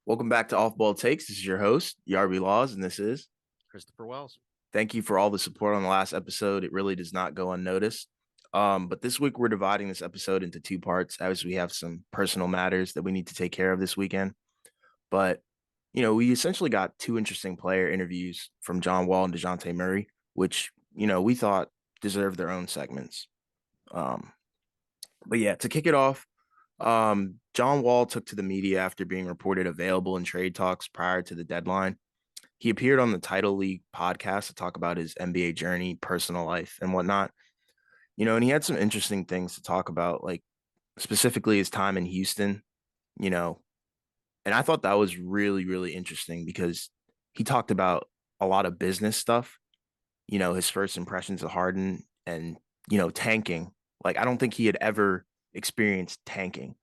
Welcome back to Off Ball Takes. This is your host, Yarby Laws, and this is. Christopher Wells. Thank you for all the support on the last episode. It really does not go unnoticed. But this week we're dividing this episode into two parts as we have some personal matters that we need to take care of this weekend. But we essentially got two interesting player interviews from John Wall and Dejounte Murray, which we thought deserved their own segments. Um, but yeah, to kick it off, John Wall took to the media after being reported available in trade talks prior to the deadline. He appeared on the Title League podcast to talk about his NBA journey, personal life, and whatnot. And he had some interesting things to talk about, like specifically his time in Houston, you know, and I thought that was really, really interesting because he talked about a lot of business stuff, his first impressions of Harden and, tanking. Like, I don't think he had ever experienced tanking.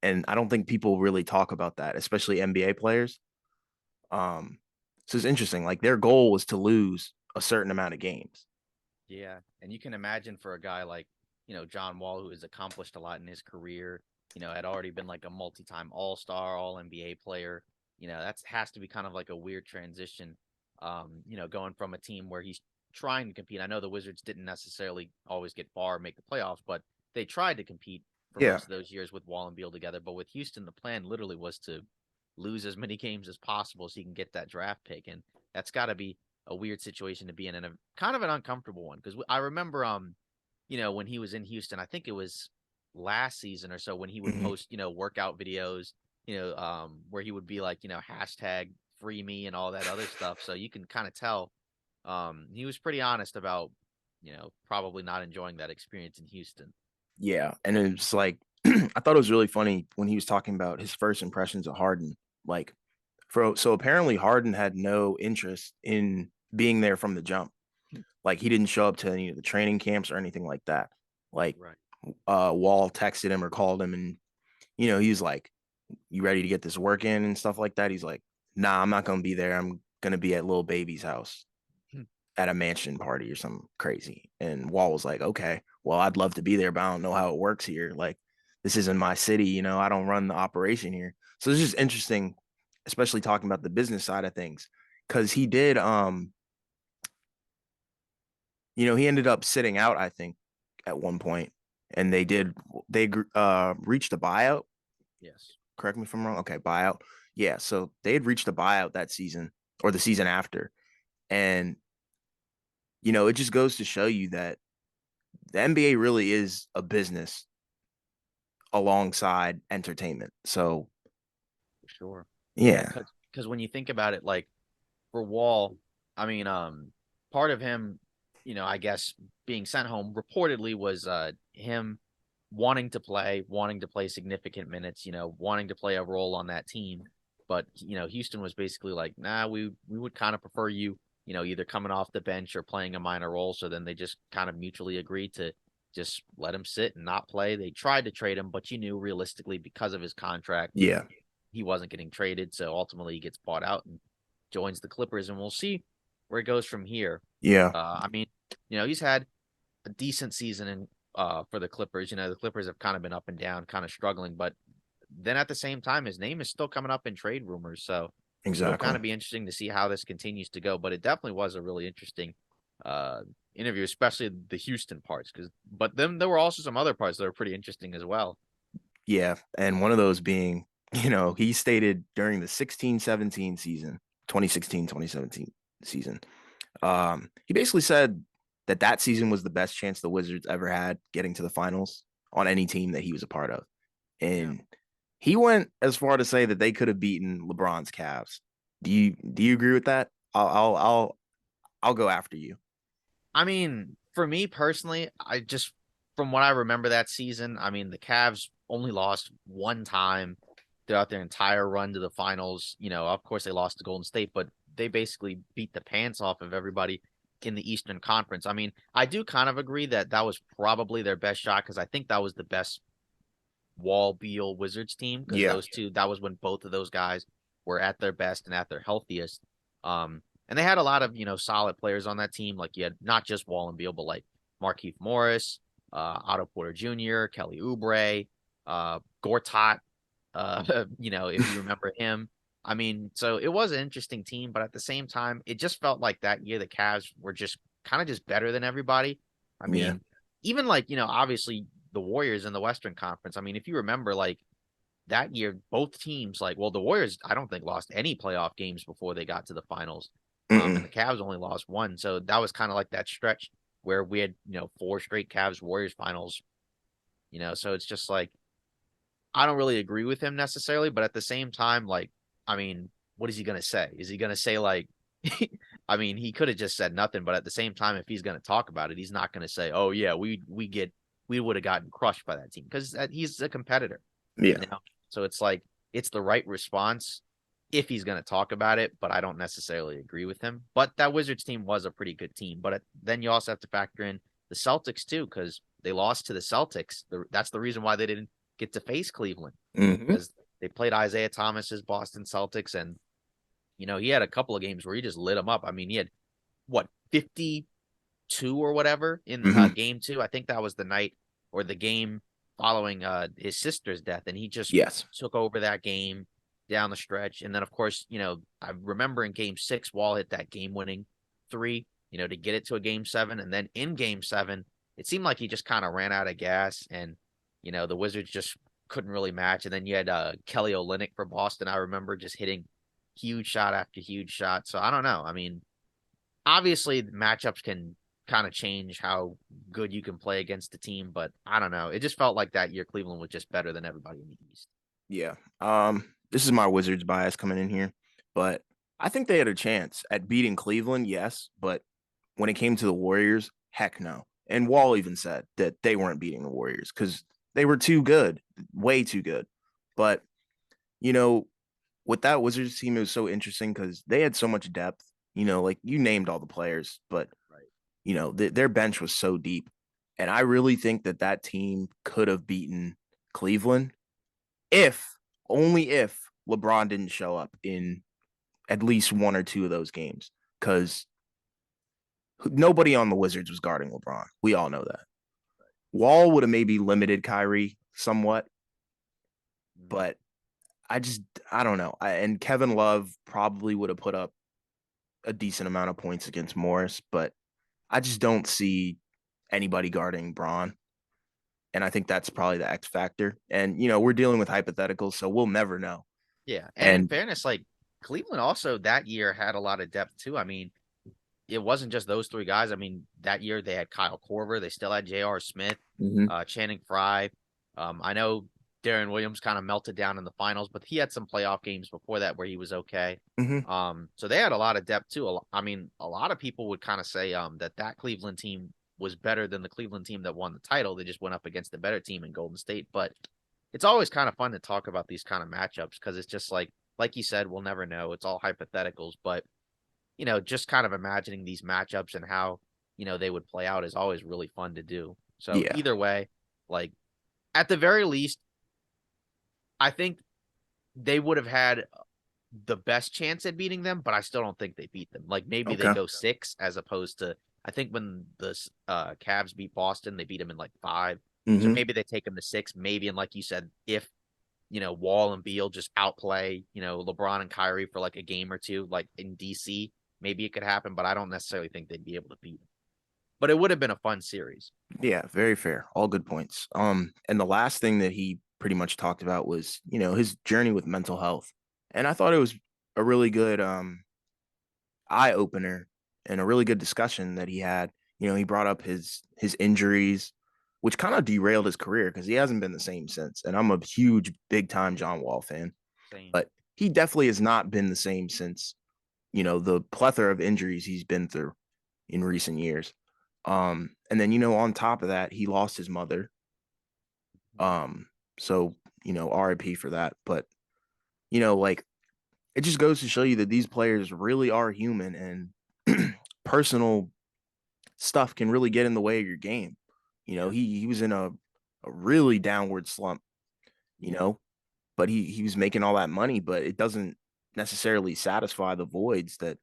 And I don't think people really talk about that, especially NBA players. Um, so it's interesting. Like their goal was to lose a certain amount of games. Yeah, and you can imagine for a guy like, John Wall, who has accomplished a lot in his career, had already been like a multi-time All-Star, All-NBA player. That has to be kind of like a weird transition. Going from a team where he's trying to compete. I know the Wizards didn't necessarily always get far or make the playoffs, but they tried to compete for Yeah. most of those years with Wall and Beal together. But with Houston, the plan literally was to lose as many games as possible so he can get that draft pick, and that's got to be a weird situation to be in, and a kind of an uncomfortable one because I remember, when he was in Houston, I think it was last season or so when he would Hmm. post, workout videos, where he would be like, hashtag free me and all that other stuff. So you can kind of tell, he was pretty honest about, probably not enjoying that experience in Houston. Yeah. And it's like, I thought it was really funny when he was talking about his first impressions of Harden. Like, so apparently Harden had no interest in being there from the jump. Like, he didn't show up to any of the training camps or anything like that. Like, Right. Wall texted him or called him, and he was like, "You ready to get this work in and stuff like that?" He's like, "Nah, I'm not gonna be there. I'm gonna be at Lil Baby's house at a mansion party or something crazy." And Wall was like, "Okay, well, I'd love to be there, but I don't know how it works here. Like, this isn't my city. I don't run the operation here." So it's just interesting, especially talking about the business side of things, because he did. He ended up sitting out, I think, at one point, and they reached a buyout. Yes. Correct me if I'm wrong. Okay, buyout. Yeah, so they had reached a buyout that season or the season after, and it just goes to show you that the NBA really is a business alongside entertainment. So For sure. yeah, Because when you think about it, like for Wall, I mean, part of him, I guess being sent home reportedly was him wanting to play significant minutes, wanting to play a role on that team. But Houston was basically like, nah, we would kind of prefer you, either coming off the bench or playing a minor role. So then they just kind of mutually agreed to just let him sit and not play. They tried to trade him, but you knew realistically because of his contract, yeah, he wasn't getting traded. So ultimately he gets bought out and joins the Clippers, and we'll see where it goes from here. yeah, I mean, he's had a decent season in for the Clippers. The Clippers have kind of been up and down, kind of struggling, but then at the same time, his name is still coming up in trade rumors. So it'll kind exactly. of be interesting to see how this continues to go. But it definitely was a really interesting uh interview, especially the Houston parts. But then there were also some other parts that were pretty interesting as well. Yeah, and one of those being, he stated during the 16-17 season, 2016-2017 season, he basically said that season was the best chance the Wizards ever had getting to the finals on any team that he was a part of. Yeah. And he went as far to say that they could have beaten LeBron's Cavs. Do you agree with that? I'll go after you. I mean, for me personally, I just from what I remember that season, I mean, the Cavs only lost one time throughout their entire run to the finals. Of course they lost to Golden State, but they basically beat the pants off of everybody in the Eastern Conference. I mean, I do kind of agree that that was probably their best shot because I think that was the best Wall Beal Wizards team because Yeah. those two, that was when both of those guys were at their best and at their healthiest. And they had a lot of, solid players on that team. Like you had not just Wall and Beal, but like Markieff Morris, Otto Porter Jr., Kelly Oubre, Gortat, if you remember him. I mean, so it was an interesting team, but at the same time, it just felt like that year the Cavs were just kind of just better than everybody. I Yeah. mean, even like, obviously the Warriors in the Western Conference. I mean, if you remember, like that year, both teams, like, well, the Warriors, I don't think lost any playoff games before they got to the finals. And Mm-mm. the Cavs only lost one. So that was kind of like that stretch where we had, four straight Cavs Warriors finals, so it's just like, I don't really agree with him necessarily, but at the same time, like, I mean, what is he gonna say? Is he gonna say like, I mean, he could have just said nothing, but at the same time, if he's gonna talk about it, he's not gonna say, "Oh yeah, we would have gotten crushed by that team," because he's a competitor, you Yeah. know. So it's like it's the right response if he's gonna talk about it, but I don't necessarily agree with him. But that Wizards team was a pretty good team, but then you also have to factor in the Celtics too, because they lost to the Celtics. That's the reason why they didn't get to face Cleveland Hmm. because they played Isaiah Thomas's Boston Celtics, and he had a couple of games where he just lit them up. I mean, he had what 52 or whatever in Hmm. game two. I think that was the night or the game following his sister's death, and he just Yes. took over that game down the stretch. And then, of course, I remember in game six, Wall hit that game winning three, to get it to a game seven. And then in game seven, it seemed like he just kind of ran out of gas, and the Wizards just couldn't really match. And then you had Kelly Olynyk for Boston. I remember just hitting huge shot after huge shot. So I don't know. I mean, obviously the matchups can kind of change how good you can play against the team, but I don't know. It just felt like that year Cleveland was just better than everybody in the East. Yeah. This is my Wizards bias coming in here, but I think they had a chance at beating Cleveland, yes, but when it came to the Warriors, heck no. And Wall even said that they weren't beating the Warriors because they were too good, way too good. But, you know, with that Wizards team, it was so interesting because they had so much depth. Like you named all the players, but, Right. their bench was so deep. And I really think that that team could have beaten Cleveland if, only if LeBron didn't show up in at least one or two of those games because nobody on the Wizards was guarding LeBron. We all know that. Wall would have maybe limited Kyrie somewhat, Mhm. but I just I don't know. And Kevin Love probably would have put up a decent amount of points against Morris, but I just don't see anybody guarding Braun. And I think that's probably the X factor. And we're dealing with hypotheticals, so we'll never know. Yeah. And in And fairness, like Cleveland also that year had a lot of depth too. I mean, it wasn't just those three guys. I mean, that year they had Kyle Korver, they still had J.R. Smith, mm-hmm, Channing Frye. I know Darren Williams kind of melted down in the finals, but he had some playoff games before that where he was okay. mm-hmm, So they had a lot of depth too. I mean, a lot of people would kind of say that Cleveland team was better than the Cleveland team that won the title. They just went up against a better team in Golden State. But it's always kind of fun to talk about these kind of matchups because it's just like you said, we'll never know. It's all hypotheticals, but just kind of imagining these matchups and how, they would play out is always really fun to do. So yeah, either way, like at the very least, I think they would have had the best chance at beating them, but I still don't think they beat them. Like maybe they okay, go six as opposed to I think when the Cavs beat Boston, they beat them in like five. So mm-hmm, maybe they take them to six. Maybe and like you said, if Wall and Beal just outplay LeBron and Kyrie for like a game or two, like in DC, maybe it could happen. But I don't necessarily think they'd be able to beat them. But it would have been a fun series. yeah, very fair. All good points. And the last thing that he pretty much talked about was his journey with mental health, and I thought it was a really good eye opener and a really good discussion that he had. He brought up his injuries, which kind of derailed his career because he hasn't been the same since. And I'm a huge, big time John Wall fan, Same. but he definitely has not been the same since the plethora of injuries he's been through in recent years. And then on top of that, he lost his mother. Um, so RIP for that. But like it just goes to show you that these players really are human and personal stuff can really get in the way of your game. Yeah. He was in a really downward slump, you know, but he was making all that money, but it doesn't necessarily satisfy the voids that,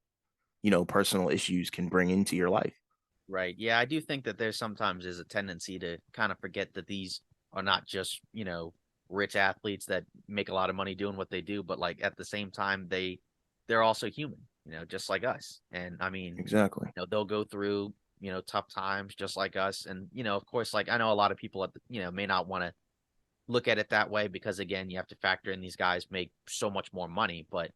personal issues can bring into your life. Right. Yeah, I do think that there's sometimes is a tendency to kind of forget that these are not just, rich athletes that make a lot of money doing what they do, but like at the same time, they're also human, just like us. And I mean, Exactly. they'll go through, tough times just like us. And, of course, like I know a lot of people may not want to look at it that way because again, you have to factor in these guys make so much more money, but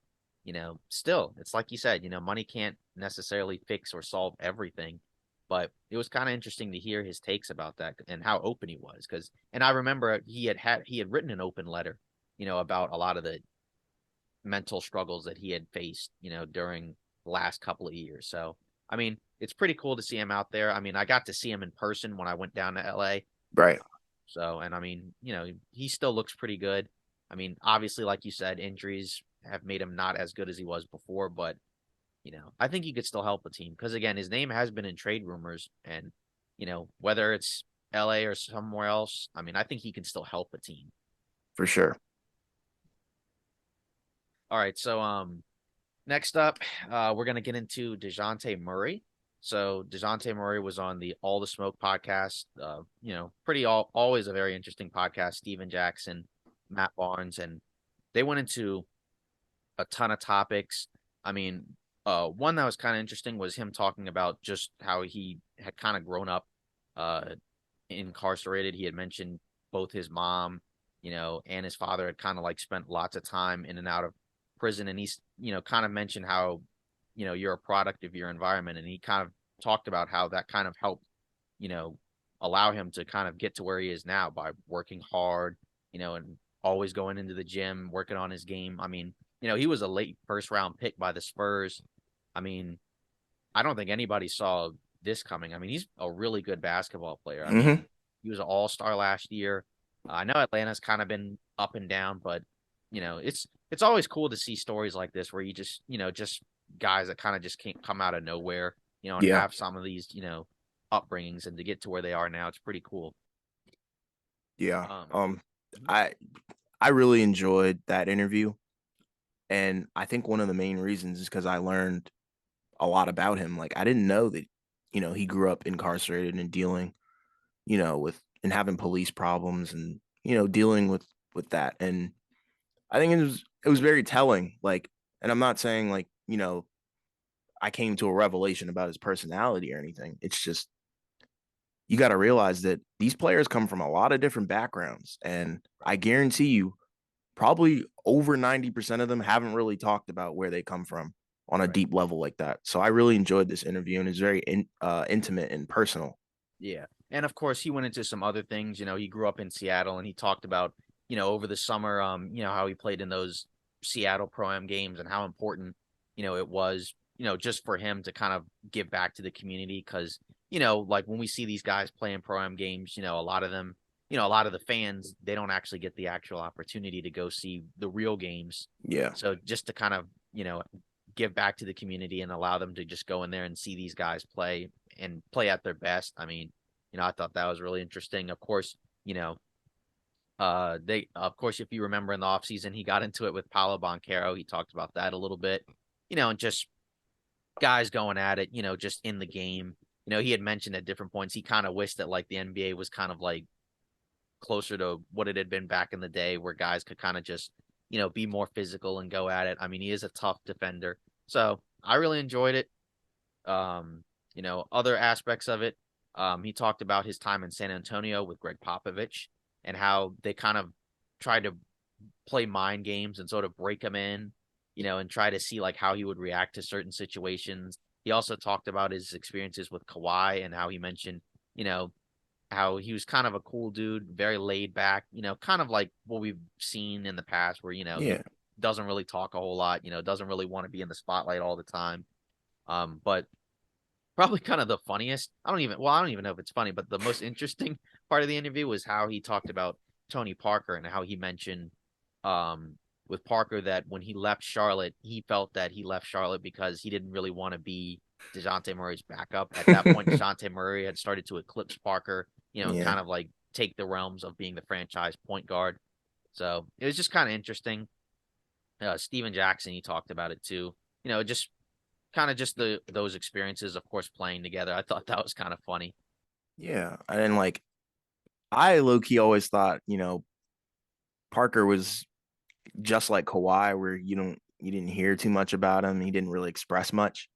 still, it's like you said, money can't necessarily fix or solve everything. But it was kind of interesting to hear his takes about that and how open he was. And I remember he had written an open letter, about a lot of the mental struggles that he had faced, during the last couple of years. So, I mean, it's pretty cool to see him out there. I mean, I got to see him in person when I went down to LA. Right. So, and I mean, he still looks pretty good. I mean, obviously, like you said, injuries have made him not as good as he was before, but I think he could still help a team because again, his name has been in trade rumors, and whether it's LA or somewhere else, I mean, I think he can still help a team. For sure. All right, so next up, we're gonna get into Dejounte Murray. So Dejounte Murray was on the All the Smoke podcast. Always a very interesting podcast. Steven Jackson, Matt Barnes, and they went into a ton of topics. I mean, one that was kind of interesting was him talking about just how he had kind of grown up uh, incarcerated. He had mentioned both his mom, and his father had kind of like spent lots of time in and out of prison. And he's, kind of mentioned how, you're a product of your environment. And he kind of talked about how that kind of helped, you know, allow him to kind of get to where he is now by working hard, and always going into the gym, working on his game. I mean, he was a late first round pick by the Spurs. I mean, I don't think anybody saw this coming. I mean, he's a really good basketball player. I mean, Hmm. he was an all-star last year. I know Atlanta's kind of been up and down, but it's always cool to see stories like this where you just guys that kind of just can't come out of nowhere, and Yeah. have some of these, upbringings and to get to where they are now. It's pretty cool. Yeah. Um, mhm, I I really enjoyed that interview, and I think one of the main reasons is because I learned a lot about him. Like I didn't know that, he grew up incarcerated and dealing, with and having police problems and, dealing with that. And I think it was very telling. Like, and I'm not saying like, I came to a revelation about his personality or anything. It's just you got to realize that these players come from a lot of different backgrounds, and I guarantee you probably over 90% of them haven't really talked about where they come from on a right. deep level like that. So I really enjoyed this interview, and it's very intimate and personal. Yeah. And of course, he went into some other things. He grew up in Seattle and he talked about, over the summer, how he played in those Seattle Pro-Am games and how important, it was, just for him to kind of give back to the community. Cause, like when we see these guys playing Pro-Am games, a lot of them, a lot of the fans, they don't actually get the actual opportunity to go see the real games. Yeah. So just to kind of, give back to the community and allow them to just go in there and see these guys play and play at their best. I mean, I thought that was really interesting. Of course, they of course if you remember in the offseason, he got into it with Paolo Banchero. He talked about that a little bit, and just guys going at it, just in the game. He had mentioned at different points he kind of wished that like the NBA was kind of like closer to what it had been back in the day where guys could kind of just, be more physical and go at it. I mean, he is a tough defender. So I really enjoyed it. Other aspects of it. He talked about his time in San Antonio with Greg Popovich and how they kind of tried to play mind games and sort of break him in, and try to see like how he would react to certain situations. He also talked about his experiences with Kawhi and how he mentioned, you know, how he was kind of a cool dude, very laid back, kind of like what we've seen in the past where, he Yeah. doesn't really talk a whole lot, doesn't really want to be in the spotlight all the time. But probably kind of the funniest. I don't even know if it's funny, but the most interesting part of the interview was how he talked about Tony Parker and how he mentioned um with Parker that when he left Charlotte, he felt that he left Charlotte because he didn't really want to be DeJounte Murray's backup. At that point, DeJounte Murray had started to eclipse Parker, and Yeah. kind of like take the realms of being the franchise point guard. So it was just kind of interesting. Steven Jackson, he talked about it too. Just kind of just those experiences, of course, playing together. I thought that was kind of funny. Yeah. And like I low key always thought, Parker was just like Kawhi, where you didn't hear too much about him. He didn't really express much.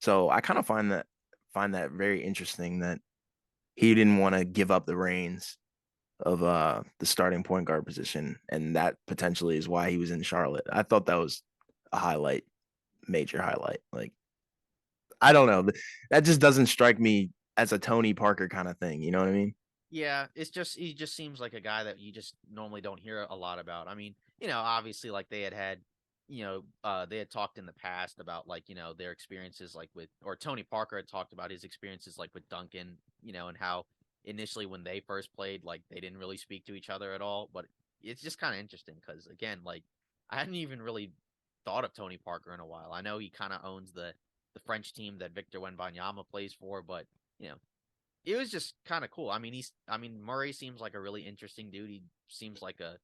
So I kind of find that very interesting that he didn't want to give up the reins of the starting point guard position, and that potentially is why he was in Charlotte. I thought that was a highlight, major highlight. Like I don't know, that just doesn't strike me as a Tony Parker kind of thing. You know what I mean? Yeah, it's just he just seems like a guy that you just normally don't hear a lot about. I mean, obviously like they had talked in the past about like, their experiences like with or Tony Parker had talked about his experiences like with Duncan, and how initially when they first played, like they didn't really speak to each other at all. But it's just kind of interesting because again, like I hadn't even really thought of Tony Parker in a while. I know he kind of owns the French team that Victor Wembanyama plays for, but you know, it was just kind of cool. Murray seems like a really interesting dude. He seems like a,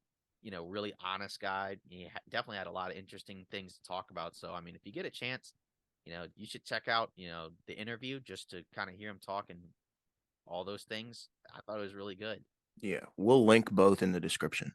really honest guy. He definitely had a lot of interesting things to talk about. So, I mean, if you get a chance, you should check out, the interview just to kind of hear him talk and all those things. I thought it was really good. Yeah, we'll link both in the description.